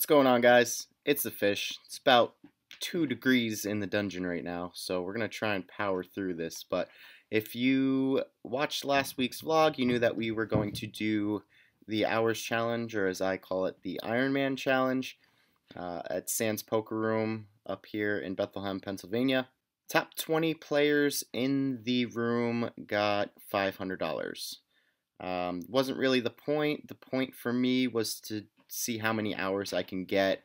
going on, guys? It's the fish. It's about 2 degrees in the dungeon right now, so we're gonna try and power through this. But if you watched last week's vlog, you knew that we were going to do the hours challenge, or as I call it, the Ironman challenge, at Sands Poker Room up here in Bethlehem, Pennsylvania. Top 20 players in the room got $500. Wasn't really the point. The point for me was to see how many hours I can get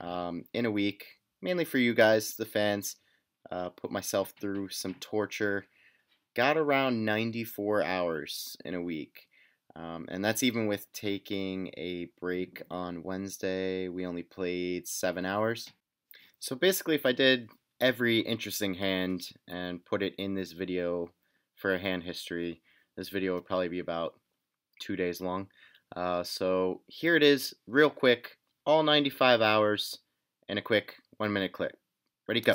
in a week, mainly for you guys, the fans. Put myself through some torture. Got around 94 hours in a week. And that's even with taking a break on Wednesday. We only played 7 hours. So basically, if I did every interesting hand and put it in this video for a hand history, this video would probably be about 2 days long. So here it is, real quick, all 95 hours in a quick 1-minute clip. Ready, go.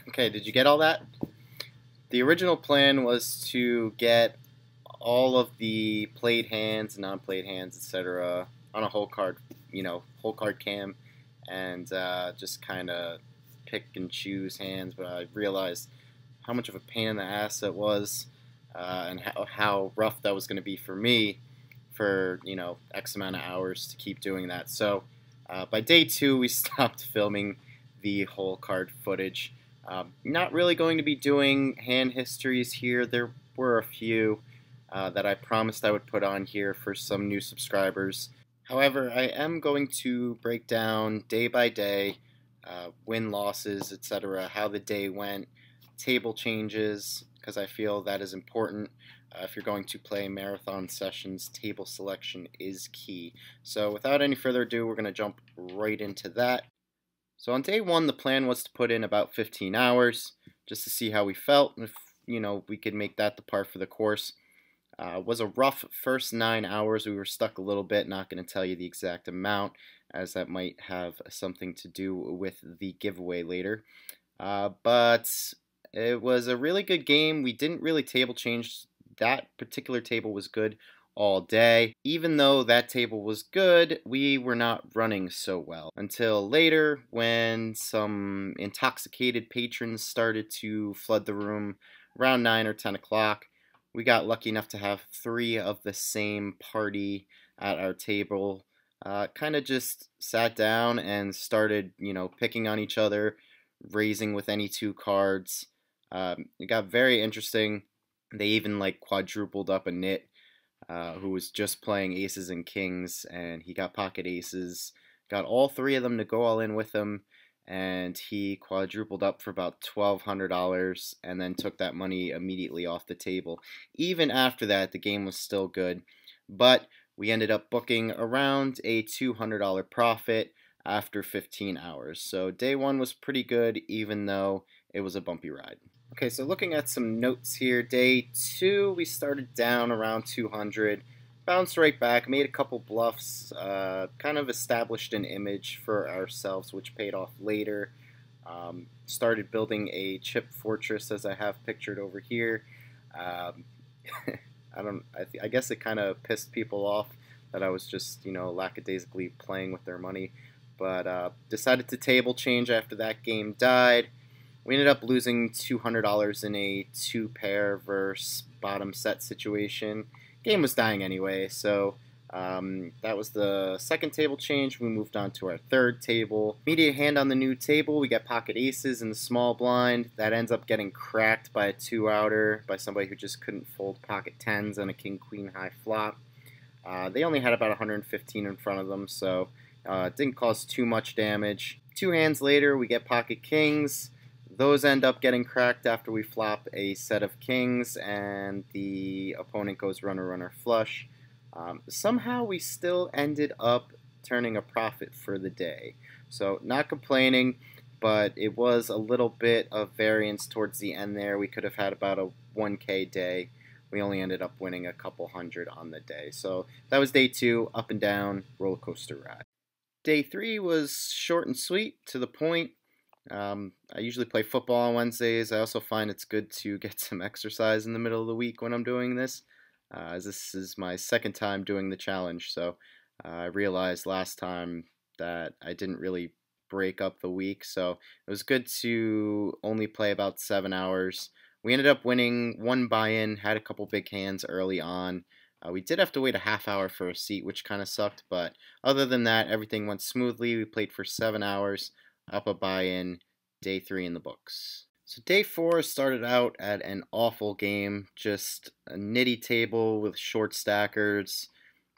Okay, did you get all that? The original plan was to get all of the played hands, non-played hands, etc. on a whole card, whole card cam, and just kind of pick and choose hands. But I realized how much of a pain in the ass it was, and how rough that was going to be for me for X amount of hours to keep doing that. So by day 2, we stopped filming the whole card footage. Not really going to be doing hand histories here. There were a few that I promised I would put on here for some new subscribers. However, I am going to break down day by day, win, losses, etc., how the day went, table changes, because I feel that is important. If you're going to play marathon sessions, table selection is key. So without any further ado, we're going to jump right into that. So on day 1, the plan was to put in about 15 hours just to see how we felt, if we could make that the par for the course. It was a rough first 9 hours. We were stuck a little bit, not going to tell you the exact amount, as that might have something to do with the giveaway later. But it was a really good game. We didn't really table change. That particular table was good all day. Even though that table was good, we were not running so well until later, when some intoxicated patrons started to flood the room around 9 or 10 o'clock. We got lucky enough to have 3 of the same party at our table. Kind of just sat down and started, picking on each other, raising with any 2 cards. It got very interesting. They even quadrupled up a nit, who was just playing aces and kings, and he got pocket aces, got all 3 of them to go all in with him, and he quadrupled up for about $1,200 and then took that money immediately off the table. Even after that, the game was still good, but we ended up booking around a $200 profit after 15 hours. So day 1 was pretty good, even though it was a bumpy ride. Okay, so looking at some notes here, day 2 we started down around 200, bounced right back, made a couple bluffs, kind of established an image for ourselves, which paid off later. Started building a chip fortress, as I have pictured over here. I guess it kind of pissed people off that I was just lackadaisically playing with their money, but decided to table change after that game died. We ended up losing $200 in a two-pair versus bottom set situation. Game was dying anyway, so that was the second table change. We moved on to our third table. Immediate hand on the new table. We get pocket aces in the small blind. That ends up getting cracked by a two-outer by somebody who just couldn't fold pocket tens on a king-queen high flop. They only had about 115 in front of them, so it didn't cause too much damage. Two hands later, we get pocket kings. Those end up getting cracked after we flop a set of kings, and the opponent goes runner, runner, flush. Somehow we still ended up turning a profit for the day. So not complaining, but it was a little bit of variance towards the end there. We could have had about a 1K day. We only ended up winning a couple hundred on the day. So that was day 2, up and down, roller coaster ride. Day 3 was short and sweet, to the point. I usually play football on Wednesdays. I also find it's good to get some exercise in the middle of the week when I'm doing this, as this is my second time doing the challenge. So I realized last time that I didn't really break up the week, so it was good to only play about 7 hours. We ended up winning one buy-in, had a couple big hands early on. We did have to wait a half hour for a seat, which kind of sucked, but other than that, everything went smoothly. We played for 7 hours, up a buy-in, day 3 in the books. So day 4 started out at an awful game, just a nitty table with short stackers.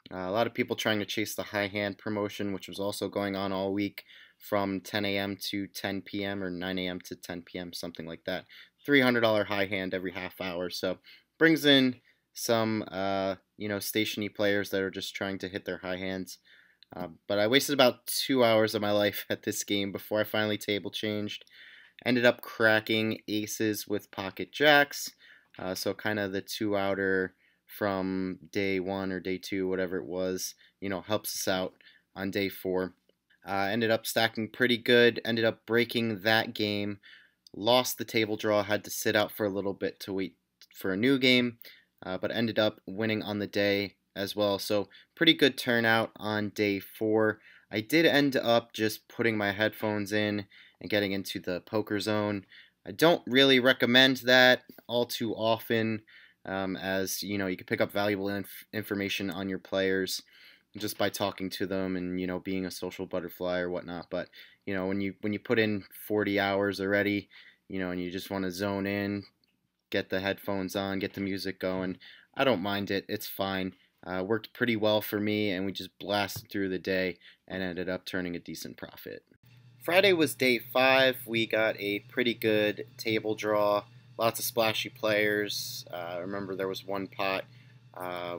A lot of people trying to chase the high hand promotion, which was also going on all week from 10 a.m. to 10 p.m. or 9 a.m. to 10 p.m., something like that. $300 high hand every half hour. So brings in some, stationy players that are just trying to hit their high hands. But I wasted about 2 hours of my life at this game before I finally table changed. Ended up cracking aces with pocket jacks. So kind of the two-outer from day 1 or day 2, whatever it was, helps us out on day 4. Ended up stacking pretty good. Ended up breaking that game. Lost the table draw. Had to sit out for a little bit to wait for a new game. But ended up winning on the day as well. So pretty good turnout on day 4. I did end up just putting my headphones in and getting into the poker zone. I don't really recommend that all too often, as you can pick up valuable information on your players just by talking to them and being a social butterfly or whatnot. But when you put in 40 hours already, and you just want to zone in, get the headphones on, get the music going, I don't mind it. It's fine. Worked pretty well for me, and we just blasted through the day and ended up turning a decent profit. Friday was day 5. We got a pretty good table draw. Lots of splashy players. I remember there was one pot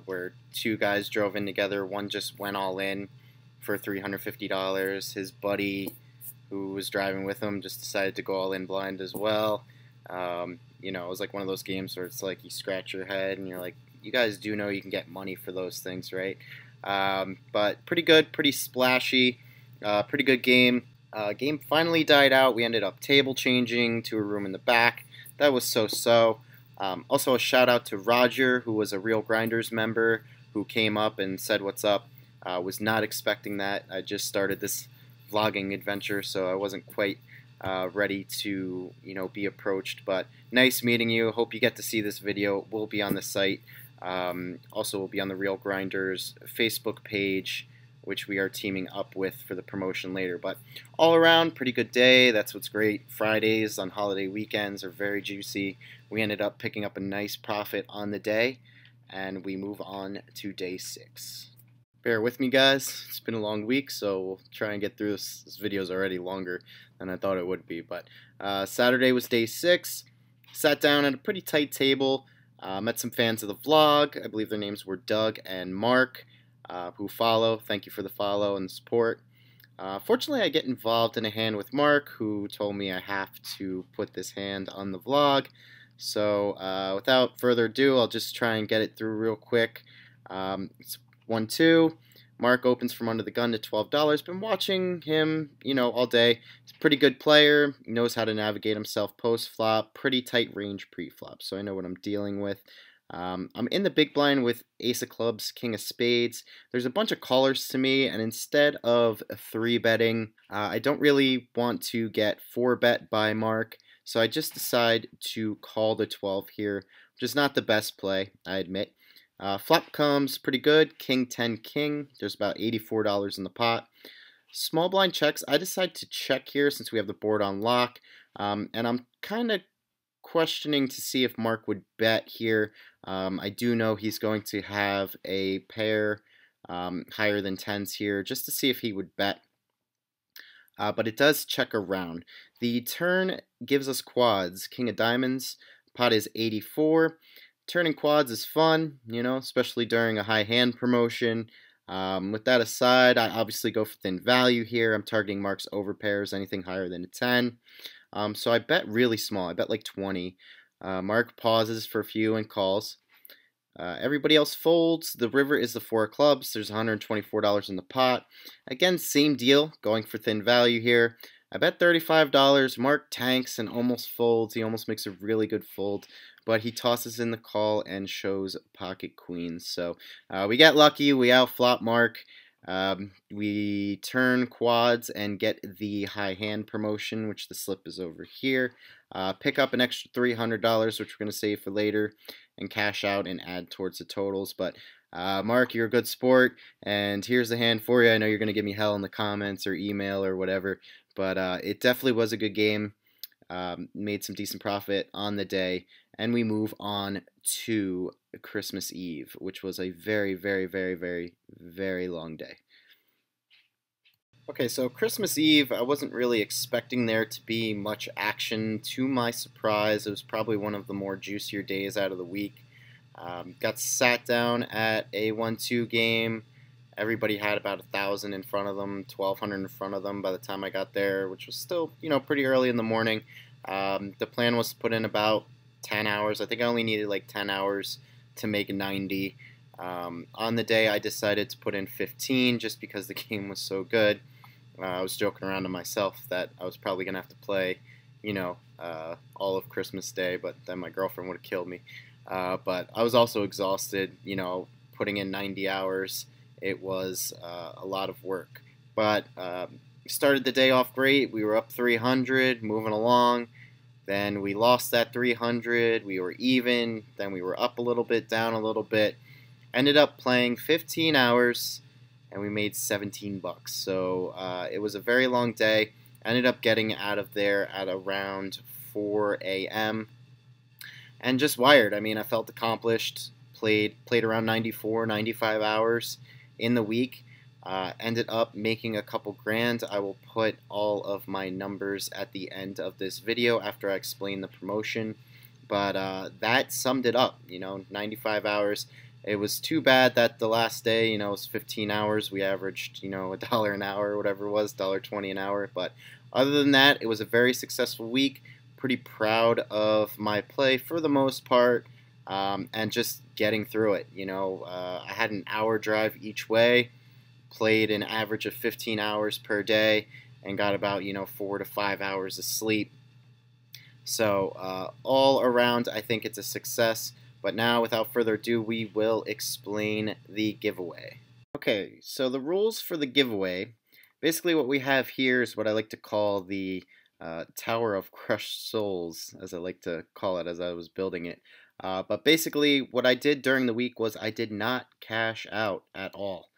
where 2 guys drove in together. One just went all in for $350. His buddy, who was driving with him, just decided to go all in blind as well. It was like one of those games where it's like you scratch your head and you're like, you guys do know you can get money for those things, right? But pretty good, pretty splashy, pretty good game. Game finally died out. We ended up table changing to a room in the back. That was so-so. Also a shout out to Roger, who was a Real Grinders member, who came up and said what's up. Was not expecting that. I just started this vlogging adventure, so I wasn't quite ready to be approached. But nice meeting you. Hope you get to see this video. It will be on the site. Also will be on the Real Grinders Facebook page, which we are teaming up with for the promotion later. But all around, pretty good day. That's what's great. Fridays on holiday weekends are very juicy. We ended up picking up a nice profit on the day, and we move on to day 6. Bear with me, guys. It's been a long week, so we'll try and get through this. This video's already longer than I thought it would be. But Saturday was day 6. Sat down at a pretty tight table. Met some fans of the vlog. I believe their names were Doug and Mark, who follow. Thank you for the follow and the support. Fortunately, I get involved in a hand with Mark, who told me I have to put this hand on the vlog. So without further ado, I'll just try and get it through real quick. It's 1-2. Mark opens from under the gun to $12. Been watching him, all day. He's a pretty good player. He knows how to navigate himself post-flop. Pretty tight range pre-flop, so I know what I'm dealing with. I'm in the big blind with Ace of Clubs, King of Spades. There's a bunch of callers to me, and instead of 3-betting, I don't really want to get 4-bet by Mark, So I just decide to call the 12 here, which is not the best play, I admit. Flop comes pretty good, king 10 king. There's about $84 in the pot. Small blind checks. I decide to check here since we have the board on lock, and I'm kind of questioning to see if Mark would bet here. I do know he's going to have a pair higher than tens here, just to see if he would bet. But it does check around. The turn gives us quads. King of diamonds. Pot is 84. Turning quads is fun, you know, especially during a high hand promotion. With that aside, I obviously go for thin value here. I'm targeting Mark's overpairs, anything higher than a 10. So I bet really small. I bet like 20. Mark pauses for a few and calls. Everybody else folds. The river is the 4 of clubs. There's $124 in the pot. Again, same deal, going for thin value here. I bet $35. Mark tanks and almost folds. He almost makes a really good fold, but he tosses in the call and shows pocket queens. So we get lucky. We outflop Mark. We turn quads and get the high hand promotion, which the slip is over here. Pick up an extra $300, which we're going to save for later, and cash out and add towards the totals. But Mark, you're a good sport, and here's the hand for you. I know you're going to give me hell in the comments or email or whatever, but it definitely was a good game. Made some decent profit on the day, and we move on to Christmas Eve, which was a very, very, very, very, very long day. Okay, so Christmas Eve, I wasn't really expecting there to be much action. To my surprise, it was probably one of the more juicier days out of the week. Got sat down at a 1-2 game. Everybody had about 1,000 in front of them, 1,200 in front of them by the time I got there, which was still, you know, pretty early in the morning. The plan was to put in about 10 hours. I think I only needed like 10 hours to make 90. On the day, I decided to put in 15 just because the game was so good. I was joking around to myself that I was probably going to have to play, you know, all of Christmas Day, but then my girlfriend would have killed me. But I was also exhausted, you know, putting in 90 hours. It was a lot of work. But started the day off great. We were up 300, moving along. Then we lost that 300. We were even. Then we were up a little bit, down a little bit. Ended up playing 15 hours, and we made 17 bucks. So it was a very long day. Ended up getting out of there at around 4 a.m. and just wired. I mean, I felt accomplished. Played around 94, 95 hours in the week. Ended up making a couple grand. I will put all of my numbers at the end of this video after I explain the promotion. But that summed it up, you know, 95 hours. It was too bad that the last day, you know, it was 15 hours. We averaged, you know, $1 an hour or whatever it was, $1.20 an hour. But other than that, it was a very successful week. Pretty proud of my play for the most part, and just getting through it. You know, I had an hour drive each way, played an average of 15 hours per day, and got about, you know, 4 to 5 hours of sleep. So all around, I think it's a success. But now, without further ado, we will explain the giveaway. Okay, so the rules for the giveaway, basically what we have here is what I like to call the Tower of Crushed Souls, as I like to call it as I was building it. But basically, what I did during the week was I did not cash out at all.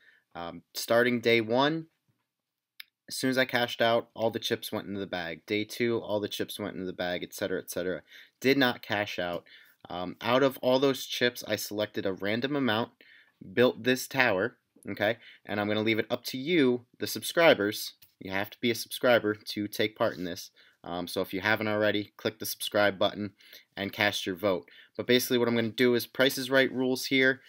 Starting day 1, as soon as I cashed out, all the chips went into the bag. Day 2, all the chips went into the bag, etc., etc. Did not cash out. Out of all those chips, I selected a random amount, built this tower, okay, and I'm going to leave it up to you, the subscribers. You have to be a subscriber to take part in this. So if you haven't already, click the subscribe button and cast your vote. But basically what I'm going to do is Price is Right rules here.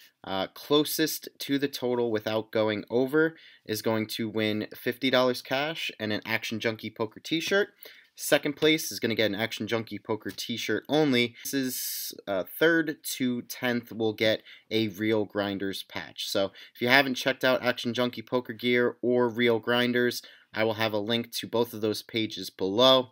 Closest to the total without going over is going to win $50 cash and an Action Junkie Poker t-shirt. Second place is going to get an Action Junkie Poker t-shirt only. This is 3rd to 10th will get a Real Grinders patch. So if you haven't checked out Action Junkie Poker gear or Real Grinders, I will have a link to both of those pages below.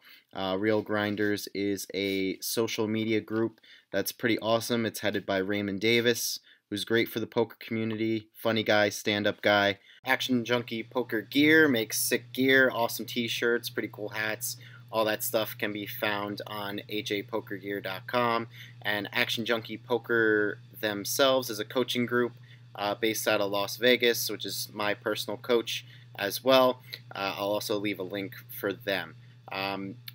Real Grinders is a social media group that's pretty awesome. It's headed by Raymond Davis, who's great for the poker community, funny guy, stand-up guy. Action Junkie Poker gear makes sick gear, awesome t-shirts, pretty cool hats, All that stuff can be found on ajpokergear.com. And Action Junkie Poker themselves is a coaching group based out of Las Vegas, which is my personal coach as well. I'll also leave a link for them.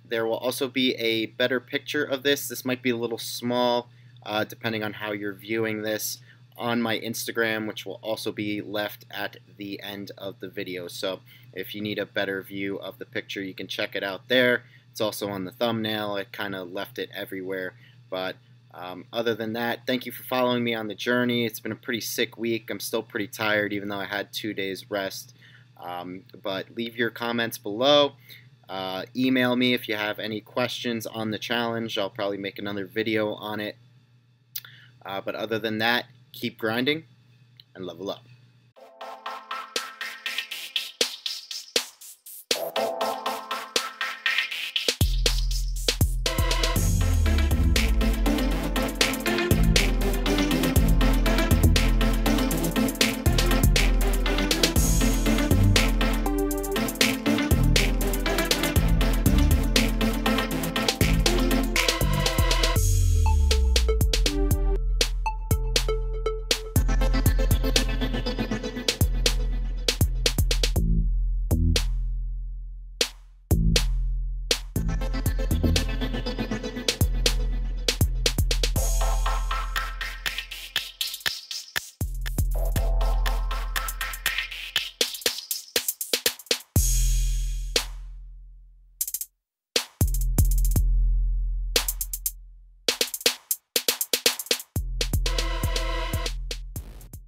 There will also be a better picture of this. This might be a little small depending on how you're viewing this, on my Instagram, which will also be left at the end of the video. So if you need a better view of the picture, you can check it out there. It's also on the thumbnail. I kind of left it everywhere. But other than that, thank you for following me on the journey. It's been a pretty sick week. I'm still pretty tired, even though I had 2 days rest. But leave your comments below. Email me if you have any questions on the challenge. I'll probably make another video on it. But other than that, keep grinding and level up.